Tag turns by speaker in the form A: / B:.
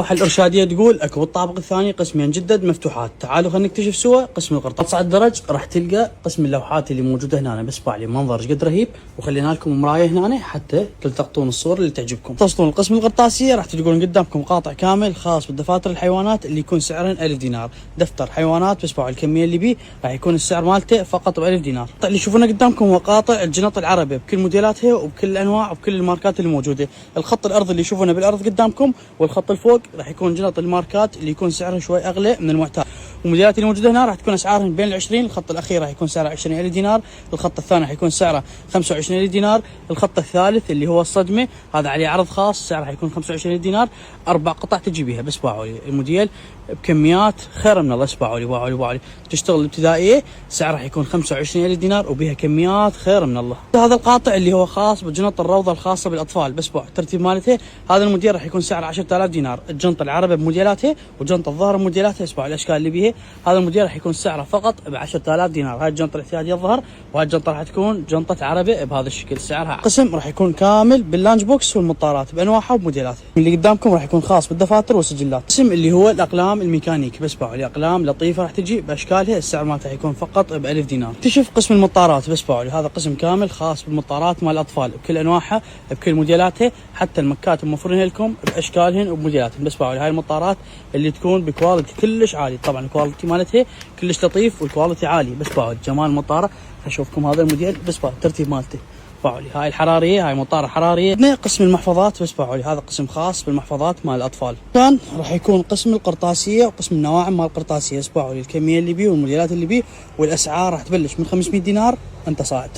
A: اللوحة الإرشادية تقول اكو بالطابق الثاني قسمين جدد مفتوحات، تعالوا خلينا نكتشف سوا قسم القرطاس. تصعد درج راح تلقى قسم اللوحات اللي موجودة هنا، بس عليه منظر قد رهيب، وخلينا لكم مراية هنا حتى تلتقطون الصور اللي تعجبكم. تصلون القسم القرطاسية راح تلقون قدامكم قاطع كامل خاص بالدفاتر الحيوانات اللي يكون سعرهن 1000 دينار، دفتر حيوانات بس الكمية اللي بيه راح يكون السعر مالته فقط ب 1000 دينار. اللي تشوفونه قدامكم هو قاطع الجنط العربي بكل موديلاتها وبكل الانواع وبكل الماركات اللي موجودة. الخط الارضي اللي يشوفونه بالارض قدامكم والخط الفوق راح يكون جنط الماركات اللي يكون سعرها شوي اغلى من المعتاد، والموديلات اللي موجوده هنا راح تكون اسعارهم بين ال 20. الخط الاخير راح يكون سعره 20000 دينار، الخط الثاني راح يكون سعره 25000 دينار، الخط الثالث اللي هو الصدمه هذا عليه عرض خاص سعره راح يكون 25000 دينار. 4 قطع تجي بيها، بس باعوا لي الموديل بكميات خير من الله. باعوا لي تشتغل الابتدائيه سعره راح يكون 25000 دينار وبيها كميات خير من الله. هذا القاطع اللي هو خاص بجنط الروضه الخاصه بالاطفال، بس الترتيب مالته هذا الموديل راح يكون سعره 10000 دينار، الجنطه العربي بموديلاتها وجنطه الظهر بموديلاتها. اسمعوا الاشكال اللي بيها، هذا الموديل راح يكون سعره فقط ب 10000 دينار. هاي الجنطه الاحتياجيه الظهر، وهاي الجنطه راح تكون جنطه عربي بهذا الشكل سعرها. قسم راح يكون كامل باللانج بوكس والمطارات بانواعها وبموديلاتها. اللي قدامكم راح يكون خاص بالدفاتر والسجلات. قسم اللي هو الاقلام الميكانيك، بس الاقلام لطيفه راح تجي باشكالها، السعر مالتها حيكون فقط ب 1000 دينار. اكتشف قسم المطارات، بس هذا قسم كامل خاص بالمطارات مال الاطفال بكل انواعها بكل موديلاتها، حتى المكات موفرينها لكم باشكالهن وبموديلاتهن. بس هاي المطارات اللي تكون بكواليتي كلش عالي، طبعا الكواليتي مالتها كلش لطيف والكواليتي عالي. بس جمال المطاره اشوفكم هذا الموديل، بس الترتيب مالته هاي الحراريه، هاي مطاره حراريه. هنا قسم المحفظات، بس هذا قسم خاص بالمحفظات مال الاطفال. كان راح يكون قسم القرطاسيه وقسم النواعم مال القرطاسيه. الكميه اللي بيه والموديلات اللي بيه والاسعار راح تبلش من 500 دينار انت صاعد.